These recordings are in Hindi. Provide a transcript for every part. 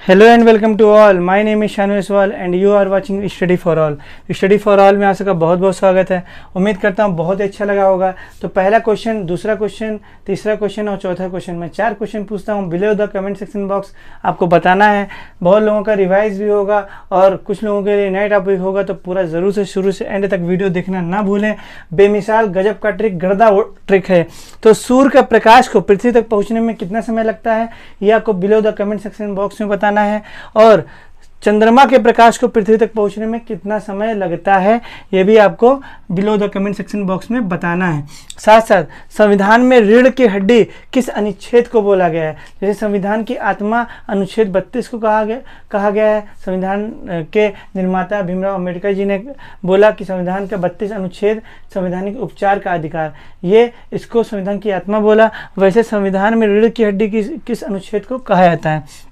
Hello and welcome to all. My name is Shanu Iswal and you are watching study for all. Study for all में आप सबका बहुत बहुत स्वागत है। उम्मीद करता हूँ बहुत अच्छा लगा होगा। तो पहला क्वेश्चन, दूसरा क्वेश्चन, तीसरा क्वेश्चन और चौथा क्वेश्चन, मैं 4 क्वेश्चन पूछता हूँ। Below the comment section box आपको बताना है। बहुत लोगों का रिवाइज भी होगा और कुछ लोगों के लिए नया टॉपिक होगा, तो पूरा ज़रूर से शुरू से एंड तक वीडियो देखना ना भूलें। बेमिसाल गजब का ट्रिक, गर्दा ट्रिक है। तो सूर्य का प्रकाश को पृथ्वी तक पहुँचने में कितना समय लगता है ये आपको below the comment section box में बताना है। और चंद्रमा के प्रकाश को पृथ्वी तक पहुंचने में कितना समय लगता है ये भी आपको below the comment section box में बताना है। साथ साथ संविधान में रीढ़ की हड्डी किस अनुच्छेद को बोला गया है। जैसे संविधान की आत्मा अनुच्छेद 32 को कहा गया है। संविधान के निर्माता भीमराव अम्बेडकर जी ने बोला कि संविधान का 32 अनुच्छेद संवैधानिक उपचार का अधिकार, ये इसको संविधान की आत्मा बोला। वैसे संविधान में रीढ़ की हड्डी किस अनुच्छेद को कहा जाता है।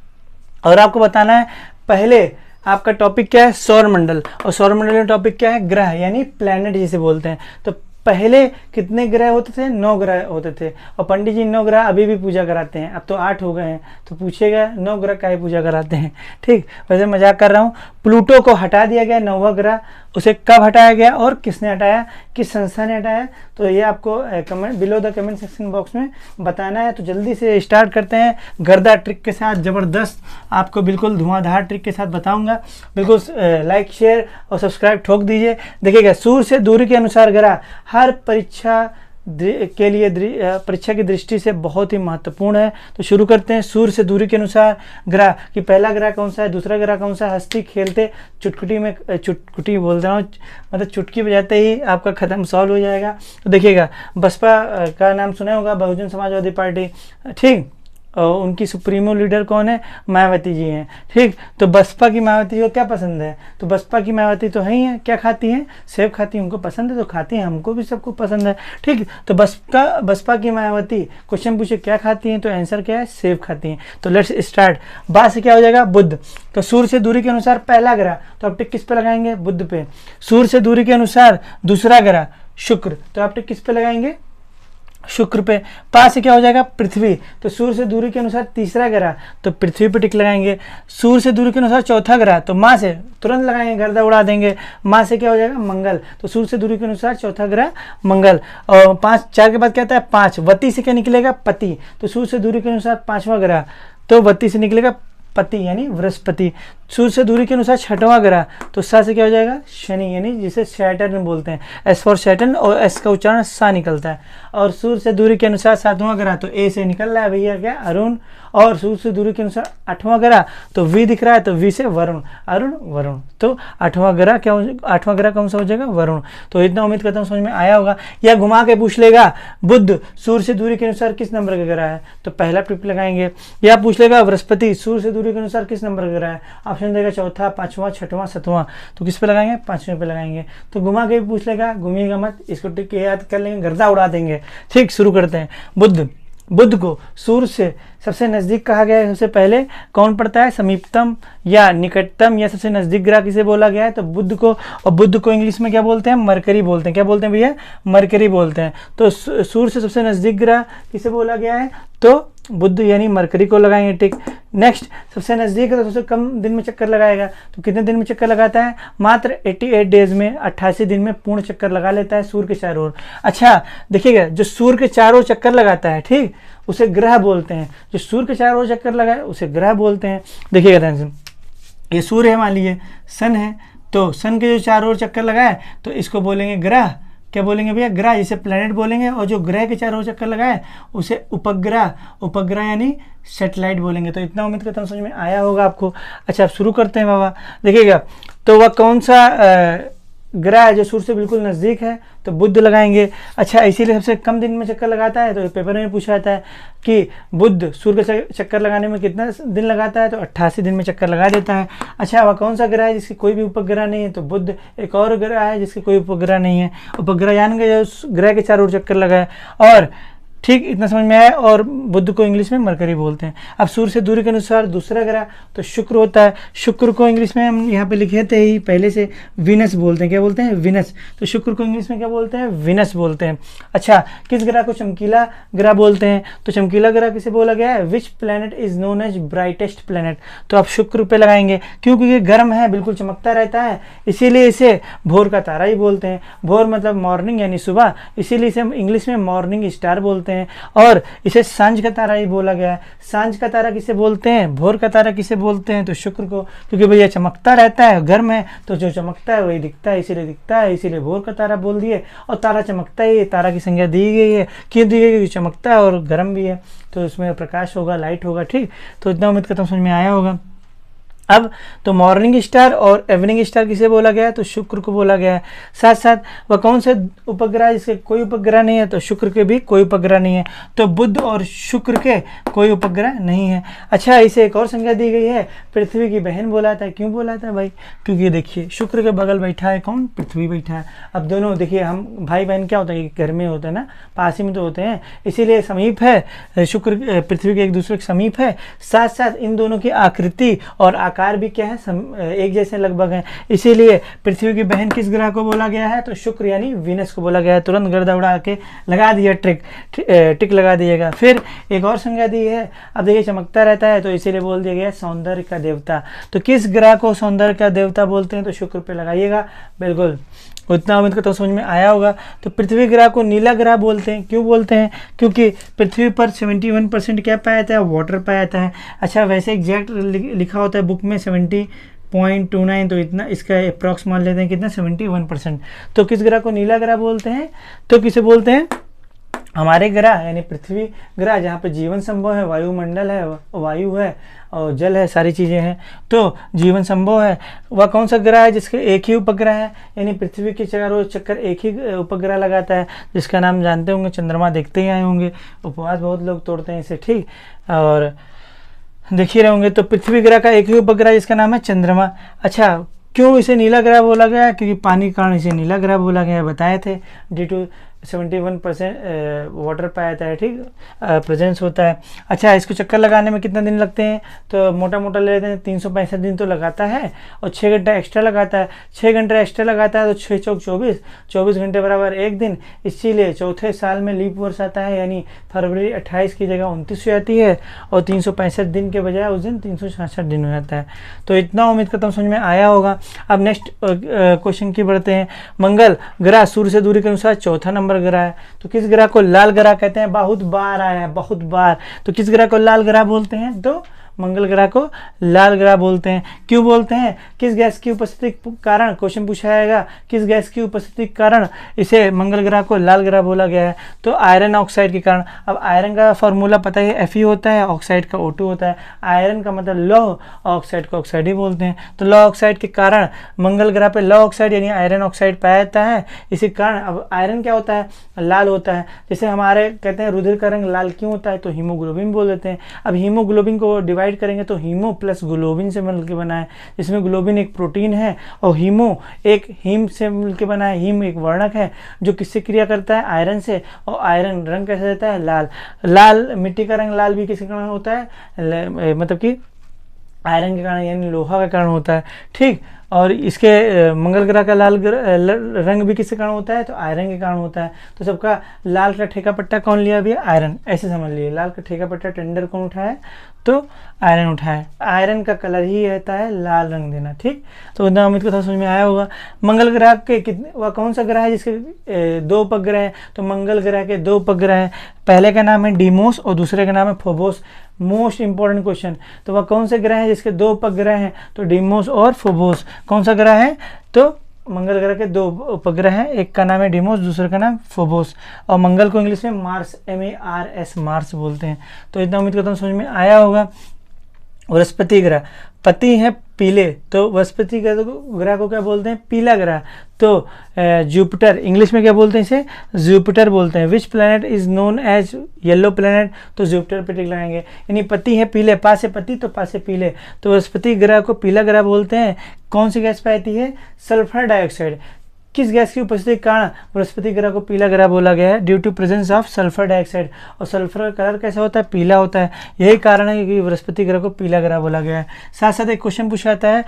और आपको बताना है पहले आपका टॉपिक क्या है, सौरमंडल। और सौरमंडल का टॉपिक क्या है, ग्रह यानी प्लैनेट जिसे बोलते हैं। तो पहले कितने ग्रह होते थे, 9 ग्रह होते थे। और पंडित जी 9 ग्रह अभी भी पूजा कराते हैं। अब तो 8 हो गए हैं। तो पूछेगा 9 ग्रह काहे पूजा कराते हैं। ठीक, वैसे मजाक कर रहा हूँ। प्लूटो को हटा दिया गया, 9वां ग्रह। उसे कब हटाया गया और किसने हटाया, किस संस्था ने हटाया, तो ये आपको comment below the comment section box में बताना है। तो जल्दी से स्टार्ट करते हैं गर्दा ट्रिक के साथ। ज़बरदस्त आपको बिल्कुल धुआंधार ट्रिक के साथ बताऊंगा। बिल्कुल लाइक शेयर और सब्सक्राइब ठोक दीजिए। देखिएगा, सूर्य से दूरी के अनुसार ग्रह हर परीक्षा की दृष्टि से बहुत ही महत्वपूर्ण है। तो शुरू करते हैं। सूर्य से दूरी के अनुसार ग्रह कि पहला ग्रह कौन सा है, दूसरा ग्रह कौन सा है। हंसती खेलते चुटकुटी बोल रहा हूँ, मतलब चुटकी बजाते ही आपका खत्म सॉल्व हो जाएगा। तो देखिएगा, बसपा का नाम सुना होगा, बहुजन समाजवादी पार्टी। ठीक, और उनकी सुप्रीमो लीडर कौन है, मायावती जी हैं। ठीक, तो बसपा की मायावती जी को क्या पसंद है, तो बसपा की मायावती तो है ही है, क्या खाती हैं, सेब खाती हैं। उनको पसंद है तो खाती हैं, हमको भी सबको पसंद है। ठीक, तो बसपा की मायावती क्वेश्चन पूछे क्या खाती हैं, तो आंसर क्या है, सेब खाती हैं। तो लेट्स स्टार्ट। बात से क्या हो जाएगा, बुध। तो सूर्य से दूरी के अनुसार पहला ग्रह, तो आप टिक किस पे लगाएंगे, बुध पे। सूर्य से दूरी के अनुसार दूसरा ग्रह शुक्र, तो आप टिक किस पे लगाएंगे, शुक्र पे। पास से क्या हो जाएगा, पृथ्वी। तो सूर्य से दूरी के अनुसार तीसरा ग्रह, तो पृथ्वी पे टिक लगाएंगे। सूर्य से दूरी के अनुसार चौथा ग्रह, तो माँ से तुरंत लगाएंगे, गर्दा उड़ा देंगे। माँ से क्या हो जाएगा, मंगल। तो सूर्य से दूरी के अनुसार चौथा ग्रह मंगल। और 4 के बाद क्या आता है, 5। वती से क्या निकलेगा, पति। तो सूर्य से दूरी के अनुसार 5वां ग्रह, तो वती से निकलेगा पति यानी बृहस्पति। सूर्य से दूरी के अनुसार 6वां ग्रह, तो सा से क्या हो जाएगा, शनि यानी जिसे सैटर्न बोलते हैं। एस फॉर सैटर्न, और एस का उच्चारण सा निकलता है। और सूर्य से दूरी के अनुसार 7वां ग्रह, तो ए से निकल रहा है भैया क्या, अरुण। और सूर्य से दूरी के अनुसार 8वां ग्रह, तो वी दिख रहा है, तो वी से वरुण, अरुण वरुण। तो 8वां ग्रह क्या, 8वां ग्रह कौन सा हो जाएगा, वरुण। तो इतना उम्मीद करता हूँ समझ में आया होगा। या घुमा के पूछ लेगा, बुध सूर्य से दूरी के अनुसार किस नंबर का ग्रह है, तो पहला टिक लगाएंगे। या पूछ लेगा, बृहस्पति सूर्य से दूरी के अनुसार किस नंबर का ग्रह है, ऑप्शन देगा चौथा, 5वां, 6वां, 7वां। तो किस पे लगाएंगे, 5वें पे लगाएंगे। तो घुमा के भी पूछ लेगा, घूमिएगा मत, इसको टिक के याद कर लेंगे, गर्दा उड़ा देंगे। ठीक, शुरू करते हैं। बुध को सूर्य से सबसे नज़दीक कहा गया है। सबसे पहले कौन पड़ता है, समीपतम या निकटतम या सबसे नज़दीक ग्रह किसे बोला गया है, तो बुध को। और बुध को इंग्लिश में क्या बोलते हैं, मरकरी बोलते हैं। क्या बोलते हैं भैया, मरकरी बोलते हैं। तो सूर्य से सबसे नज़दीक ग्रह किसे बोला गया है, तो बुध यानी मरकरी को लगाएंगे, टिक। नेक्स्ट, सबसे नज़दीक है तो सबसे कम दिन में चक्कर लगाएगा। तो कितने दिन में चक्कर लगाता है, मात्र 88 डेज में, 88 दिन में पूर्ण चक्कर लगा लेता है सूर्य के चारों ओर। अच्छा देखिएगा, जो सूर्य के चारों ओर चक्कर लगाता है, ठीक, उसे ग्रह बोलते हैं। जो सूर्य के चारों ओर चक्कर लगाए उसे ग्रह बोलते हैं। देखिएगा ध्यान से, ये सूर्य है, मान लीजिए सन है, तो सन के जो चारों ओर चक्कर लगाए तो इसको बोलेंगे ग्रह। क्या बोलेंगे भैया, ग्रह, जिसे प्लैनेट बोलेंगे। और जो ग्रह के चारों ओर चक्कर लगाए उसे उपग्रह यानी सैटेलाइट बोलेंगे। तो इतना उम्मीद करता हूँ समझ में आया होगा आपको। अच्छा, अब शुरू करते हैं बाबा। देखिएगा, तो वह कौन सा ग्रह है जो सूर्य से बिल्कुल नज़दीक है, तो बुध लगाएंगे। अच्छा, इसीलिए सबसे कम दिन में चक्कर लगाता है। तो पेपर में पूछा जाता है कि बुध सूर्य का चक्कर लगाने में कितना दिन लगाता है, तो 88 दिन में चक्कर लगा देता है। अच्छा, वह कौन सा ग्रह है जिसकी कोई भी उपग्रह नहीं है, तो बुध। एक और ग्रह है जिसकी कोई उपग्रह नहीं है, उपग्रह यानी जो ग्रह के चारों ओर चक्कर लगाए। और ठीक, इतना समझ में आया। और बुध को इंग्लिश में मरकरी बोलते हैं। अब सूर्य से दूरी के अनुसार दूसरा ग्रह तो शुक्र होता है। शुक्र को इंग्लिश में हम यहाँ पे लिखे थे ही पहले से विनस बोलते हैं। क्या बोलते हैं? विनस। तो शुक्र को इंग्लिश में क्या बोलते हैं? विनस बोलते हैं। अच्छा, किस ग्रह को चमकीला ग्रह बोलते हैं? तो चमकीला ग्रह किसे बोला गया है? Which planet is known as brightest planet. तो आप शुक्र पे लगाएंगे, क्योंकि ये गर्म है, बिल्कुल चमकता रहता है, इसीलिए इसे भोर का तारा ही बोलते हैं। भोर मतलब मॉर्निंग यानी सुबह, इसीलिए इसे हम इंग्लिश में मॉर्निंग स्टार बोलते हैं। और इसे सांझ का तारा ही बोला गया है। सांझ का तारा किसे बोलते हैं? भोर का तारा किसे बोलते हैं? तो शुक्र को, क्योंकि भैया चमकता रहता है, गर्म है, तो जो चमकता है वही दिखता है, इसीलिए दिखता है, इसीलिए भोर का तारा बोल दिए। और तारा चमकता ही है, तारा की संज्ञा दी गई है, क्यों दी गई? क्योंकि चमकता है और गर्म भी है, तो उसमें प्रकाश होगा, लाइट होगा। ठीक, तो इतना उम्मीद करता हूँ समझ में आया होगा। अब तो मॉर्निंग स्टार और इवनिंग स्टार किसे बोला गया है? तो शुक्र को बोला गया है। साथ साथ वह कौन से उपग्रह जिसके कोई उपग्रह नहीं है? तो शुक्र के भी कोई उपग्रह नहीं है। तो बुध और शुक्र के कोई उपग्रह नहीं है। अच्छा, इसे एक और संज्ञा दी गई है, पृथ्वी की बहन बोला था। क्यों बोला था भाई? क्योंकि देखिए शुक्र के बगल बैठा है कौन? पृथ्वी बैठा है। अब दोनों देखिए, हम भाई बहन क्या होता है, घर में होता है ना, पास ही में तो होते हैं, इसीलिए समीप है, शुक्र पृथ्वी के एक दूसरे के समीप है। साथ साथ इन दोनों की आकृति और आकार भी क्या है? एक जैसे लगभग हैं, इसीलिए पृथ्वी की बहन किस ग्रह को बोला गया है? तो शुक्र यानी वीनस को बोला गया है। तुरंत गर्दा उड़ा के लगा दिया, टिक लगा दिएगा। फिर एक और संज्ञा दी है। अब देखिए चमकता रहता है, तो इसीलिए बोल दिया गया सौंदर्य का देवता। तो किस ग्रह को सौंदर्य का देवता बोलते हैं? तो शुक्र पे लगाइएगा, बिल्कुल। उतना उम्मीद करता हूँ समझ में आया होगा। तो पृथ्वी ग्रह को नीला ग्रह बोलते हैं। क्यों बोलते हैं? क्योंकि पृथ्वी पर 71% क्या पाया जाता है? वाटर पाया जाता है। अच्छा, वैसे एग्जैक्ट लिखा होता है बुक में 70.29, तो इतना इसका अप्रॉक्स मान लेते हैं कितना? 71%। तो किस ग्रह को नीला ग्रह बोलते हैं? तो किसे बोलते हैं? हमारे ग्रह यानी पृथ्वी ग्रह, जहाँ पे जीवन संभव है, वायुमंडल है, वायु है और जल है, सारी चीज़ें हैं, तो जीवन संभव है। वह कौन सा ग्रह है जिसके एक ही उपग्रह है? यानी पृथ्वी के चारों चक्कर एक ही उपग्रह लगाता है, जिसका नाम जानते होंगे, चंद्रमा। देखते ही आए होंगे, उपवास बहुत लोग तोड़ते हैं इसे, ठीक, और देख ही रहे होंगे। तो पृथ्वी ग्रह का एक ही उपग्रह जिसका नाम है चंद्रमा। अच्छा, क्यों इसे नीला ग्रह बोला गया? क्योंकि पानी के कारण इसे नीला ग्रह बोला गया, बताए थे। डी टू 71% वाटर पाया जाता है, ठीक, प्रेजेंस होता है। अच्छा, इसको चक्कर लगाने में कितना दिन लगते हैं? तो मोटा मोटा ले लेते हैं 365 दिन तो लगाता है, और 6 घंटा एक्स्ट्रा लगाता है। 6 घंटे एक्स्ट्रा लगाता है तो 6 चौक 24, 24 घंटे बराबर एक दिन। इसीलिए चौथे साल में लीप वर्ष आता है, यानी फरवरी 28 की जगह 29 हो जाती है, और 365 दिन के बजाय उस दिन 366 दिन हो जाता है। तो इतना उम्मीद करता हूँ समझ में आया होगा। अब नेक्स्ट क्वेश्चन की बढ़ते हैं। मंगल ग्रह सूर्य से दूरी के अनुसार चौथा नंबर ग्रह है। तो किस ग्रह को लाल ग्रह कहते हैं? बहुत बार आया है, बहुत बार। तो किस ग्रह को लाल ग्रह बोलते हैं? तो मंगल ग्रह को लाल ग्रह बोलते हैं। क्यों बोलते हैं? किस गैस की उपस्थिति के कारण, क्वेश्चन पूछा जाएगा, किस गैस की उपस्थिति के कारण इसे मंगल ग्रह को लाल ग्रह बोला गया है? तो आयरन ऑक्साइड के कारण। अब आयरन का फॉर्मूला पता है, Fe होता है, ऑक्साइड का O2 होता है। आयरन का मतलब लौह, ऑक्साइड को ऑक्साइड ही बोलते हैं। तो लौह ऑक्साइड के कारण मंगल ग्रह पे लौह ऑक्साइड यानी आयरन ऑक्साइड पाया जाता है। इसी कारण अब आयरन क्या होता है? लाल होता है। जैसे हमारे कहते हैं रुधिर का रंग लाल क्यों होता है? तो हीमोग्लोबिन बोल देते हैं। अब हीमोग्लोबिन को डिवाइड करेंगे तो हीमो प्लस ग्लोबिन से मिलकर बना है, जिसमें ग्लोबिन एक प्रोटीन है और हीमो एक हीम से मिलकर बना है। हीम एक वर्णक है जो किससे क्रिया करता है? आयरन से। और आयरन रंग कैसे देता है? लाल। लाल मिट्टी का रंग लाल भी किसके कारण होता है? मतलब कि आयरन के कारण यानी लोहा के कारण होता है, ठीक। और इसके मंगल ग्रह का लाल रंग भी किसके कारण होता है? तो आयरन के कारण होता है। तो सबका लाल का ठेका पट्टा कौन लिया भैया? आयरन। ऐसे समझ लिए, लाल का ठेका पट्टा टेंडर कौन उठाया? तो आयरन उठाया। आयरन का कलर ही रहता है लाल रंग देना, ठीक। तो इतना उम्मीद को समझ में आया होगा। मंगल ग्रह के कितने, वह कौन सा ग्रह है जिसके 2 उपग्रह हैं? तो मंगल ग्रह के 2 उपग्रह हैं। पहले का नाम है डीमोस और दूसरे का नाम है फोबोस। Most important question. तो वह कौन से ग्रह हैं जिसके 2 उपग्रह हैं? तो डीमोस और फोबोस। कौन सा ग्रह है? तो मंगल ग्रह के 2 उपग्रह हैं, एक का नाम है डीमोस, दूसरे का नाम फोबोस। और मंगल को इंग्लिश में मार्स, MARS, मार्स बोलते हैं। तो इतना उम्मीद करता हूँ समझ में आया होगा। बृहस्पति ग्रह, पति है पीले, तो बृहस्पति ग्रह को क्या बोलते हैं? पीला ग्रह। तो जुपिटर, इंग्लिश में क्या बोलते हैं इसे? जुपिटर बोलते हैं। Which planet is known as yellow planet? तो जुपिटर पे टिक लगाएंगे। यानी पति है पीले, पा से पति तो पा से पीले, तो बृहस्पति ग्रह को पीला ग्रह बोलते हैं। कौन सी गैस पाई जाती है? Sulphur dioxide. किस गैस की उपस्थिति के कारण बृहस्पति ग्रह को पीला ग्रह बोला गया है? Due to presence of sulphur dioxide. और सल्फर का कलर कैसा होता है? पीला होता है। यही कारण है कि बृहस्पति ग्रह को पीला ग्रह बोला गया है। साथ साथ एक क्वेश्चन पूछा जाता है,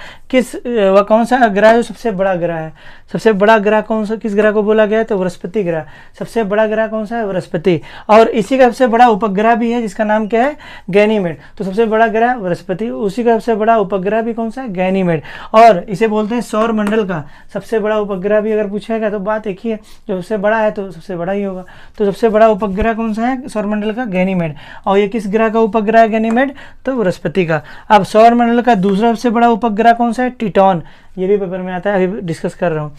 वह कौन सा ग्रह जो सबसे बड़ा ग्रह है? सबसे बड़ा ग्रह कौन सा, किस ग्रह को बोला गया है? तो बृहस्पति ग्रह। सबसे बड़ा ग्रह कौन सा है? बृहस्पति। और इसी का सबसे बड़ा उपग्रह भी है जिसका नाम क्या है? गैनीमेड। तो सबसे बड़ा ग्रह बृहस्पति, उसी का सबसे बड़ा उपग्रह भी कौन सा है? गैनीमेड। और इसे बोलते हैं सौर मंडल का सबसे बड़ा उपग्रह भी अगर पूछेगा तो बात एक ही है, जो सबसे बड़ा है तो सबसे बड़ा ही होगा। तो सबसे बड़ा उपग्रह कौन सा है सौर मंडल का? गैनीमेड। और ये किस ग्रह का उपग्रह है गैनीमेड? तो बृहस्पति का। अब सौर मंडल का दूसरा सबसे बड़ा उपग्रह कौन सा है? टिटॉन। ये भी पेपर में आता है, अभी डिस्कस कर रहा हूँ।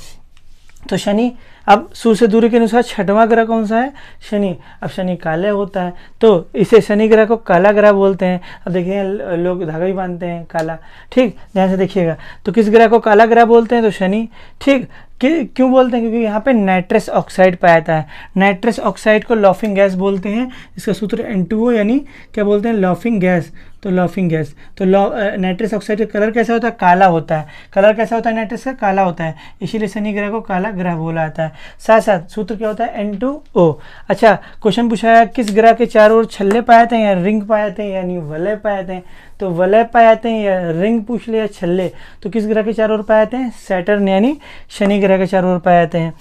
तो शनि। अब सूर्य से दूरी के अनुसार छठवां ग्रह कौन सा है? शनि। अब शनि काले होता है तो इसे शनि ग्रह को काला ग्रह बोलते हैं। अब देखिए लोग धागा भी बांधते हैं काला, ठीक, ध्यान से देखिएगा। तो किस ग्रह को काला ग्रह बोलते हैं? तो शनि, ठीक। क्यों बोलते हैं? क्योंकि यहाँ पे नाइट्रस ऑक्साइड पाया जाता है। नाइट्रस ऑक्साइड को लॉफिंग गैस बोलते हैं। इसका सूत्र N2O यानी क्या बोलते हैं? Laughing gas. तो लॉफिंग गैस। तो नाइट्रस ऑक्साइड का कलर कैसा होता है? काला होता है। कलर कैसा होता है नाइट्रस का? काला होता है। इसीलिए शनि ग्रह को काला ग्रह बोला जाता है। साथ साथ सूत्र क्या होता है? N2O। अच्छा, क्वेश्चन पूछा है किस ग्रह के चारों ओर छल्ले पाए जाते हैं या रिंग पाए जाते हैं यानी वलय पाए जाते हैं? तो वलय पाए जाते हैं या रिंग पूछ ले या छल्ले, तो किस ग्रह के चारों ओर पाए जाते हैं? सैटर्न यानी शनि ग्रह के चारों ओर पाए जाते हैं।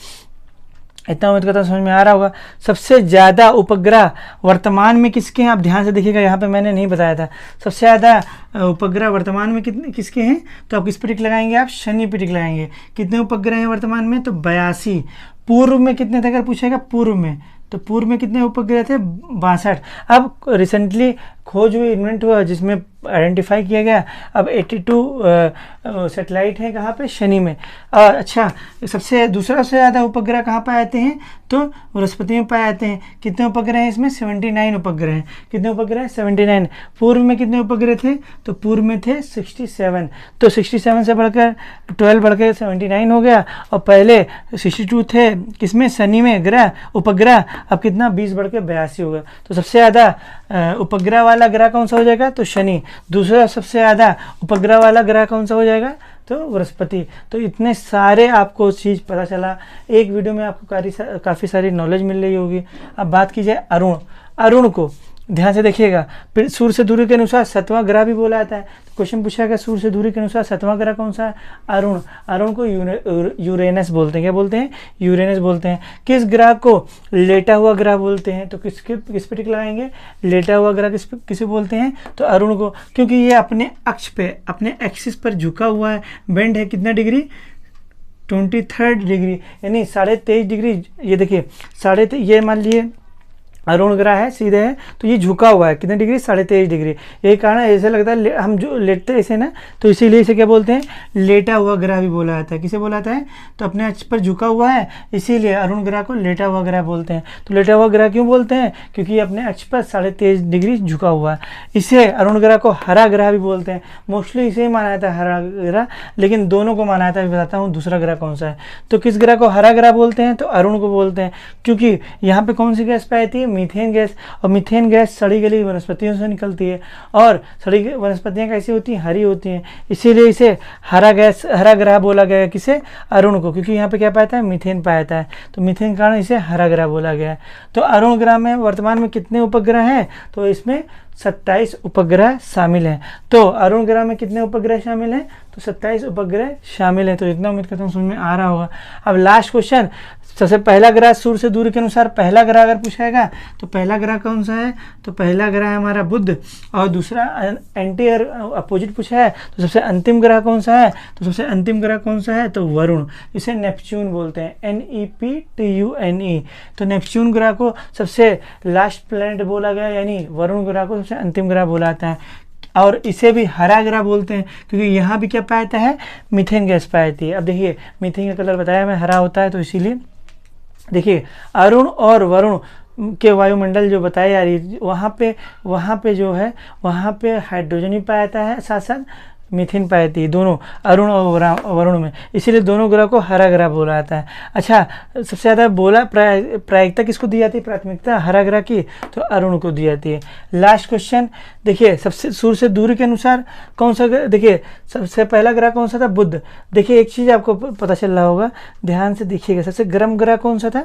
इतना उम्मीद करता हूं समझ में आ रहा होगा। सबसे ज़्यादा उपग्रह वर्तमान में किसके हैं? आप ध्यान से देखिएगा, यहाँ पे मैंने नहीं बताया था। सबसे ज़्यादा उपग्रह वर्तमान में कितने किसके हैं? तो आप किस पर टिक लगाएंगे? आप शनि पर टिक लगाएंगे। कितने उपग्रह हैं वर्तमान में? तो 82। पूर्व में कितने थे अगर पूछेगा? पूर्व में, तो पूर्व में कितने उपग्रह थे? 62। अब रिसेंटली खोज हुई, इन्वेंट हुआ, जिसमें आइडेंटिफाई किया गया। अब 82 सैटेलाइट है कहाँ पे? शनि में। अच्छा, दूसरा सबसे ज़्यादा उपग्रह कहाँ पाए जाते हैं? तो बृहस्पति में पाए जाते हैं। कितने उपग्रह हैं इसमें? 79 उपग्रह हैं। कितने उपग्रह? 79। पूर्व में कितने उपग्रह थे? तो पूर्व में थे 67। तो 67 से बढ़कर 12 बढ़कर 79 हो गया। और पहले 62 थे किसमें? शनि में ग्रह उपग्रह। अब कितना? 20 बढ़ के 82 हो गया। तो सबसे ज़्यादा उपग्रह वाला ग्रह कौन सा हो जाएगा? तो शनि। दूसरा सबसे ज़्यादा उपग्रह वाला ग्रह कौन सा हो जाएगा? तो बृहस्पति। तो इतने सारे आपको चीज़ पता चला, एक वीडियो में आपको काफ़ी सारी नॉलेज मिल रही होगी। अब बात की जाए अरुण। अरुण को ध्यान से देखिएगा, फिर सूर्य से दूरी के अनुसार 7वां ग्रह भी बोला जाता है। तो क्वेश्चन पूछा गया सूर्य से दूरी के अनुसार 7वां ग्रह कौन सा है? अरुण। अरुण को यूरेनस बोलते हैं। क्या बोलते हैं? यूरेनस बोलते हैं। किस ग्रह को लेटा हुआ ग्रह बोलते हैं? तो किस पे टिक लगाएंगे? लेटा हुआ ग्रह किसे बोलते हैं? तो अरुण को, क्योंकि ये अपने अक्ष पे, अपने एक्सिस पर झुका हुआ है। बेंड है कितना डिग्री? 23 डिग्री यानी 23.5 डिग्री। ये देखिए ये मान लिए अरुण ग्रह है, सीधे है, तो ये झुका हुआ है कितने डिग्री? 23.5 डिग्री। यही कारण है, ऐसे लगता है हम जो लेटते हैं ऐसे ना, तो इसीलिए इसे क्या बोलते हैं? लेटा हुआ ग्रह भी बोला जाता है। किसे बोला जाता है? तो अपने अक्ष पर झुका हुआ है, इसीलिए अरुण ग्रह को लेटा हुआ ग्रह बोलते हैं। तो लेटा हुआ ग्रह क्यों बोलते हैं? क्योंकि ये अपने अक्ष पर 23.5 डिग्री झुका हुआ है। इसे अरुण ग्रह को हरा ग्रह भी बोलते हैं। मोस्टली इसे ही माना जाता है हरा ग्रह, लेकिन दोनों को माना जाता है। बताता हूँ दूसरा ग्रह कौन सा है। तो किस ग्रह को हरा ग्रह बोलते हैं? तो अरुण को बोलते हैं, क्योंकि यहाँ पे कौन सी गैस पाई जाती है? Methane gas. और मीथेन गैस सड़ी गली वनस्पतियों से निकलती है, और सड़ी वनस्पतियां कैसी होती हैं? हरी होती हैं। इसीलिए इसे हरा ग्रह बोला गया है। किसे? अरुण को, क्योंकि यहाँ पे क्या पाया है? मीथेन पाया है। तो मीथेन के कारण इसे हरा ग्रह बोला गया है। तो अरुण ग्रह में वर्तमान में कितने उपग्रह हैं? तो इसमें 27 उपग्रह शामिल हैं। तो अरुण ग्रह में कितने उपग्रह शामिल हैं? तो 27 उपग्रह शामिल हैं। तो इतना उम्मीद करता हूँ समझ में आ रहा होगा। अब लास्ट क्वेश्चन, सबसे पहला ग्रह सूर्य से दूरी के अनुसार पहला ग्रह अगर पूछाएगा तो पहला ग्रह कौन सा है? तो पहला ग्रह है हमारा बुध। और दूसरा एंटी अपोजिट पूछा है, तो सबसे अंतिम ग्रह कौन सा है? तो सबसे अंतिम ग्रह कौन सा है? तो वरुण। इसे नेपच्यून बोलते हैं, NEPTUNE। तो नेपच्यून ग्रह को सबसे लास्ट प्लैनेट बोला गया, यानी वरुण ग्रह को सबसे अंतिम ग्रह बोला जाता है। और इसे भी हरा ग्रह बोलते हैं, क्योंकि यहाँ भी क्या पाया जाता है? मीथेन गैस पाई जाती है। अब देखिए मीथेन का कलर बताया मैं, हरा होता है, तो इसीलिए देखिए अरुण और वरुण के वायुमंडल जो बताया जा रही है, वहाँ पे जो है वहाँ पे हाइड्रोजन भी पाया जाता है, साथ साथ मीथेन पाई जाती है, दोनों अरुण और वरुण में, इसीलिए दोनों ग्रह को हरा ग्रह बोला जाता है। अच्छा, सबसे ज़्यादा बोला प्रायिकता किसको दी जाती है, प्राथमिकता हरा ग्रह की, तो अरुण को दी जाती है। लास्ट क्वेश्चन देखिए, सबसे सूर्य से दूरी के अनुसार कौन सा, देखिए सबसे पहला ग्रह कौन सा था, बुध। देखिए एक चीज़ आपको पता चल रहा होगा, ध्यान से देखिएगा, सबसे गर्म ग्रह कौन सा था,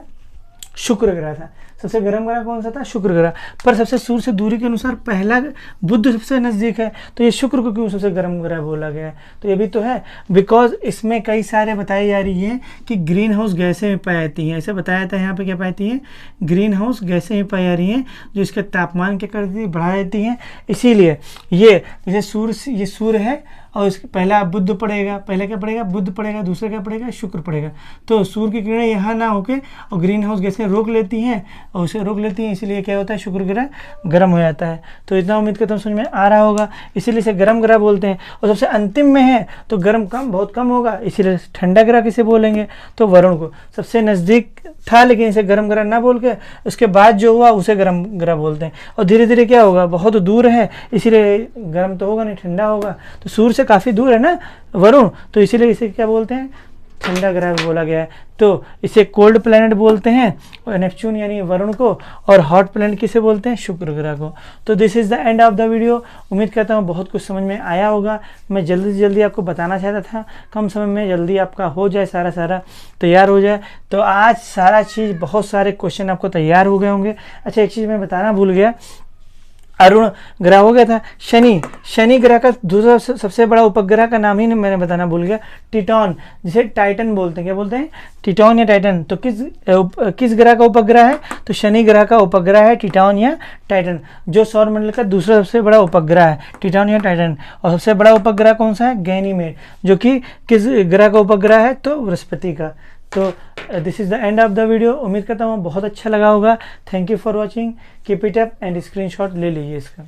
शुक्र ग्रह था। सबसे गर्म ग्रह कौन सा था, शुक्र ग्रह। पर सबसे सूर्य से दूरी के अनुसार पहला बुध सबसे नज़दीक है, तो ये शुक्र को क्यों सबसे गर्म ग्रह बोला गया है, तो ये भी तो है, बिकॉज इसमें कई सारे बताई जा रही है कि ग्रीन हाउस गैसें भी पाई जाती हैं। ऐसे बताया था यहाँ पे क्या पाई जाती हैं, ग्रीन हाउस गैसें भी पाई जा रही हैं, जो इसके तापमान क्या कर देती है, बढ़ा देती हैं। इसीलिए ये जैसे सूर्य, ये सूर्य है और इसके पहला बुध पड़ेगा, पहले क्या पड़ेगा, बुध पड़ेगा, दूसरा क्या पड़ेगा, शुक्र पड़ेगा। तो सूर्य की किरणें यहाँ ना होके और ग्रीन हाउस गैसें रोक लेती हैं, और उसे रोक लेती हैं, इसीलिए क्या होता है, शुक्र ग्रह गर्म हो जाता है। तो इतना उम्मीद करता हूँ समझ में आ रहा होगा, इसीलिए इसे गर्म ग्रह बोलते हैं। और सबसे अंतिम में है तो गर्म कम, बहुत कम होगा, इसीलिए ठंडा ग्रह किसे बोलेंगे, तो वरुण को। सबसे नज़दीक था लेकिन इसे गर्म ग्रह ना बोल के उसके बाद जो हुआ उसे गर्म ग्रह बोलते हैं। और धीरे धीरे क्या होगा, बहुत दूर है, इसीलिए गर्म तो होगा नहीं, ठंडा होगा। तो सूर्य से काफ़ी दूर है ना वरुण, तो इसीलिए इसे क्या बोलते हैं, ठंडा ग्रह बोला गया है। तो इसे कोल्ड प्लैनेट बोलते हैं, और नेपच्यून यानी वरुण को, और हॉट प्लैनेट किसे बोलते हैं, शुक्र ग्रह को। तो this is the end of the video. उम्मीद करता हूँ बहुत कुछ समझ में आया होगा। मैं जल्दी से जल्दी आपको बताना चाहता था, कम समय में जल्दी आपका हो जाए, सारा तैयार हो जाए। तो आज सारा चीज़, बहुत सारे क्वेश्चन आपको तैयार हो गए होंगे। अच्छा, एक चीज़ मैं बताना भूल गया, अरुण ग्रह हो गया था, शनि ग्रह का दूसरा सबसे बड़ा उपग्रह का नाम ही मैंने बताना भूल गया, टिटॉन, जिसे टाइटन बोलते हैं। क्या बोलते हैं, टिटॉन या टाइटन। तो किस ग्रह का उपग्रह है, तो शनि ग्रह का उपग्रह है टिटॉन या टाइटन, जो सौरमंडल का दूसरा सबसे बड़ा उपग्रह है, टिटॉन या टाइटन। और सबसे बड़ा उपग्रह कौन सा है, गैनीमेड, जो कि किस ग्रह का उपग्रह है, तो बृहस्पति का। तो this is the end of the video. उम्मीद करता हूँ बहुत अच्छा लगा होगा। Thank you for watching, keep it up and screenshot ले लीजिए इसका।